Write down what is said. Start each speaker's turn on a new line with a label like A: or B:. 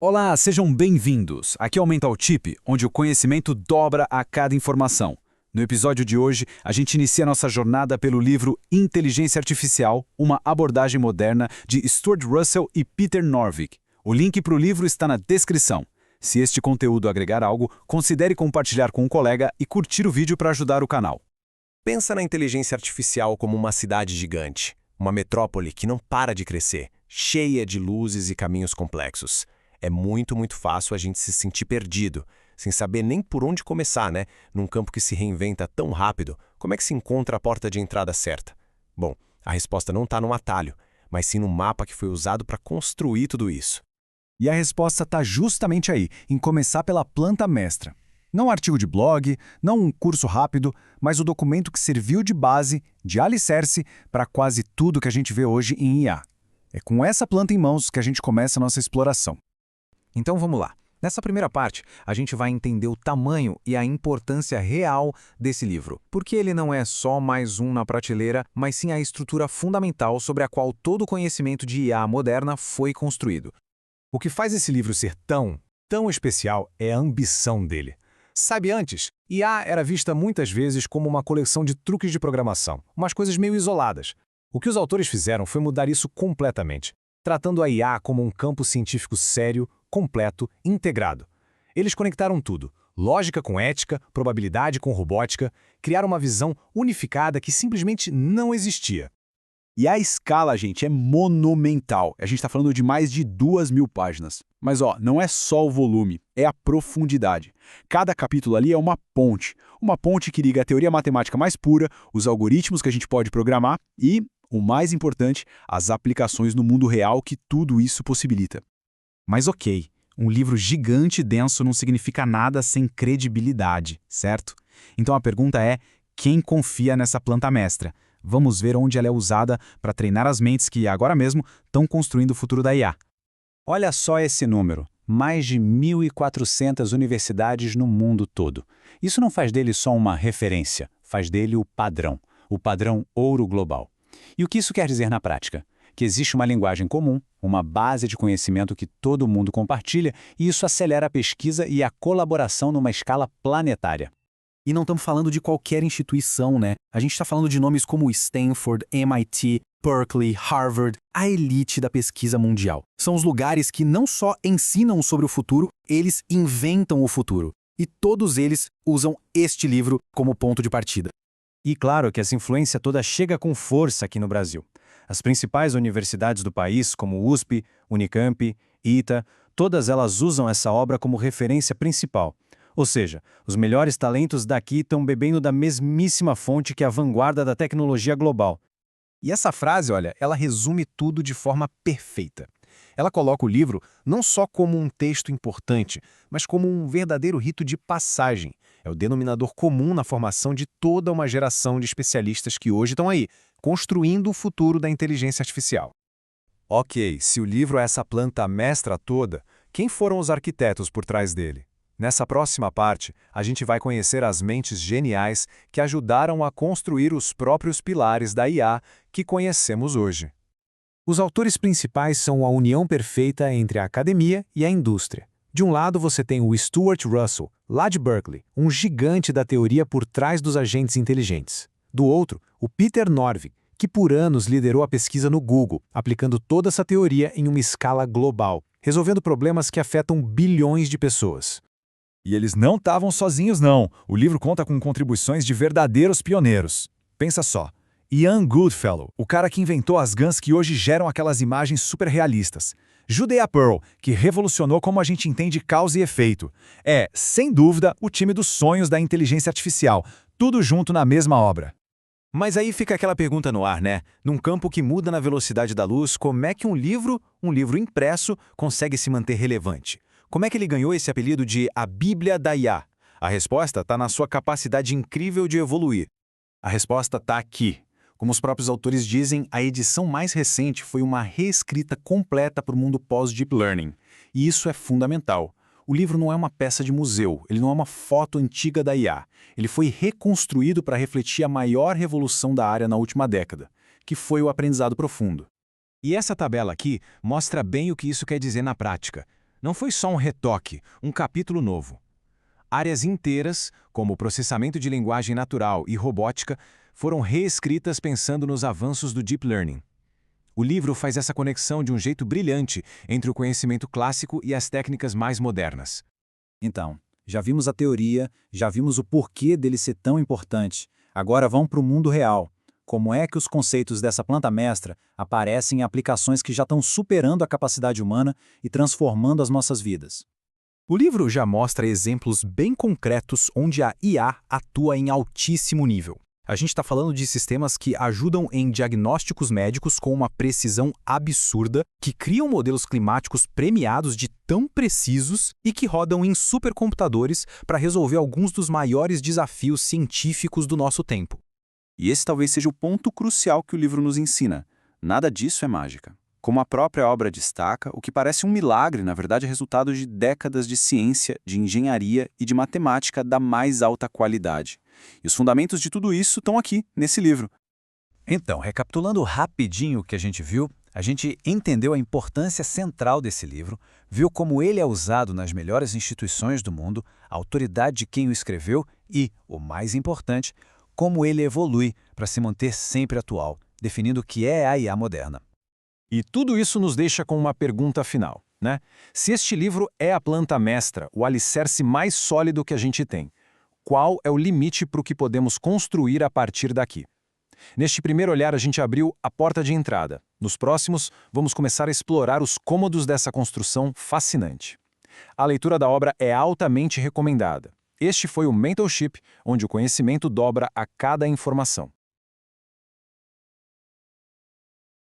A: Olá, sejam bem-vindos. Aqui é o Mental Tip, onde o conhecimento dobra a cada informação. No episódio de hoje, a gente inicia nossa jornada pelo livro Inteligência Artificial, uma abordagem moderna de Stuart Russell e Peter Norvig. O link para o livro está na descrição. Se este conteúdo agregar algo, considere compartilhar com um colega e curtir o vídeo para ajudar o canal.
B: Pensa na inteligência artificial como uma cidade gigante, uma metrópole que não para de crescer, cheia de luzes e caminhos complexos. É muito fácil a gente se sentir perdido, sem saber nem por onde começar, né? Num campo que se reinventa tão rápido, como é que se encontra a porta de entrada certa? Bom, a resposta não está num atalho, mas sim no mapa que foi usado para construir tudo isso.
C: E a resposta está justamente aí, em começar pela planta mestra. Não um artigo de blog, não um curso rápido, mas o documento que serviu de base, de alicerce, para quase tudo que a gente vê hoje em IA. É com essa planta em mãos que a gente começa a nossa exploração.
D: Então vamos lá. Nessa primeira parte, a gente vai entender o tamanho e a importância real desse livro, porque ele não é só mais um na prateleira, mas sim a estrutura fundamental sobre a qual todo o conhecimento de IA moderna foi construído.
E: O que faz esse livro ser tão especial é a ambição dele. Sabe, antes, IA era vista muitas vezes como uma coleção de truques de programação, umas coisas meio isoladas. O que os autores fizeram foi mudar isso completamente, tratando a IA como um campo científico sério, completo, integrado. Eles conectaram tudo, lógica com ética, probabilidade com robótica, criaram uma visão unificada que simplesmente não existia.
A: E a escala, gente, é monumental. A gente está falando de mais de 2.000 páginas. Mas, não é só o volume, é a profundidade. Cada capítulo ali é uma ponte que liga a teoria matemática mais pura, os algoritmos que a gente pode programar e, o mais importante, as aplicações no mundo real que tudo isso possibilita.
C: Mas ok, um livro gigante e denso não significa nada sem credibilidade, certo? Então a pergunta é, quem confia nessa planta mestra? Vamos ver onde ela é usada para treinar as mentes que, agora mesmo, estão construindo o futuro da IA. Olha só esse número, mais de 1.400 universidades no mundo todo. Isso não faz dele só uma referência, faz dele o padrão ouro global. E o que isso quer dizer na prática? Que existe uma linguagem comum, uma base de conhecimento que todo mundo compartilha, e isso acelera a pesquisa e a colaboração numa escala planetária. E não estamos falando de qualquer instituição, né? A gente está falando de nomes como Stanford, MIT, Berkeley, Harvard, a elite da pesquisa mundial. São os lugares que não só ensinam sobre o futuro, eles inventam o futuro. E todos eles usam este livro como ponto de partida. E claro que essa influência toda chega com força aqui no Brasil. As principais universidades do país, como USP, Unicamp, ITA, todas elas usam essa obra como referência principal. Ou seja, os melhores talentos daqui estão bebendo da mesmíssima fonte que a vanguarda da tecnologia global. E essa frase, olha, ela resume tudo de forma perfeita. Ela coloca o livro não só como um texto importante, mas como um verdadeiro rito de passagem. É o denominador comum na formação de toda uma geração de especialistas que hoje estão aí, construindo o futuro da inteligência artificial.
E: Ok, se o livro é essa planta mestra toda, quem foram os arquitetos por trás dele? Nessa próxima parte, a gente vai conhecer as mentes geniais que ajudaram a construir os próprios pilares da IA que conhecemos hoje. Os autores principais são a união perfeita entre a academia e a indústria. De um lado você tem o Stuart Russell, lá de Berkeley, um gigante da teoria por trás dos agentes inteligentes. Do outro, o Peter Norvig, que por anos liderou a pesquisa no Google, aplicando toda essa teoria em uma escala global, resolvendo problemas que afetam bilhões de pessoas.
C: E eles não estavam sozinhos não, o livro conta com contribuições de verdadeiros pioneiros. Pensa só, Ian Goodfellow, o cara que inventou as GANs que hoje geram aquelas imagens super realistas. Judea Pearl, que revolucionou como a gente entende causa e efeito. É, sem dúvida, o time dos sonhos da inteligência artificial, tudo junto na mesma obra.
D: Mas aí fica aquela pergunta no ar, né? Num campo que muda na velocidade da luz, como é que um livro impresso, consegue se manter relevante? Como é que ele ganhou esse apelido de a Bíblia da IA? A resposta está na sua capacidade incrível de evoluir. A resposta está aqui. Como os próprios autores dizem, a edição mais recente foi uma reescrita completa para o mundo pós-Deep Learning. E isso é fundamental. O livro não é uma peça de museu, ele não é uma foto antiga da IA. Ele foi reconstruído para refletir a maior revolução da área na última década, que foi o aprendizado profundo. E essa tabela aqui mostra bem o que isso quer dizer na prática.
B: Não foi só um retoque, um capítulo novo. Áreas inteiras, como processamento de linguagem natural e robótica, foram reescritas pensando nos avanços do Deep Learning. O livro faz essa conexão de um jeito brilhante entre o conhecimento clássico e as técnicas mais modernas.
C: Então, já vimos a teoria, já vimos o porquê dele ser tão importante. Agora vamos para o mundo real. Como é que os conceitos dessa planta mestra aparecem em aplicações que já estão superando a capacidade humana e transformando as nossas vidas?
F: O livro já mostra exemplos bem concretos onde a IA atua em altíssimo nível. A gente está falando de sistemas que ajudam em diagnósticos médicos com uma precisão absurda, que criam modelos climáticos premiados de tão precisos e que rodam em supercomputadores para resolver alguns dos maiores desafios científicos do nosso tempo.
A: E esse talvez seja o ponto crucial que o livro nos ensina. Nada disso é mágica. Como a própria obra destaca, o que parece um milagre, na verdade, é resultado de décadas de ciência, de engenharia e de matemática da mais alta qualidade. E os fundamentos de tudo isso estão aqui, nesse livro.
F: Então, recapitulando rapidinho o que a gente viu, a gente entendeu a importância central desse livro, viu como ele é usado nas melhores instituições do mundo, a autoridade de quem o escreveu e, o mais importante, como ele evolui para se manter sempre atual, definindo o que é a IA moderna.
B: E tudo isso nos deixa com uma pergunta final, né? Se este livro é a planta mestra, o alicerce mais sólido que a gente tem, qual é o limite para o que podemos construir a partir daqui? Neste primeiro olhar, a gente abriu a porta de entrada. Nos próximos, vamos começar a explorar os cômodos dessa construção fascinante. A leitura da obra é altamente recomendada. Este foi o Mentorship, onde o conhecimento dobra a cada informação.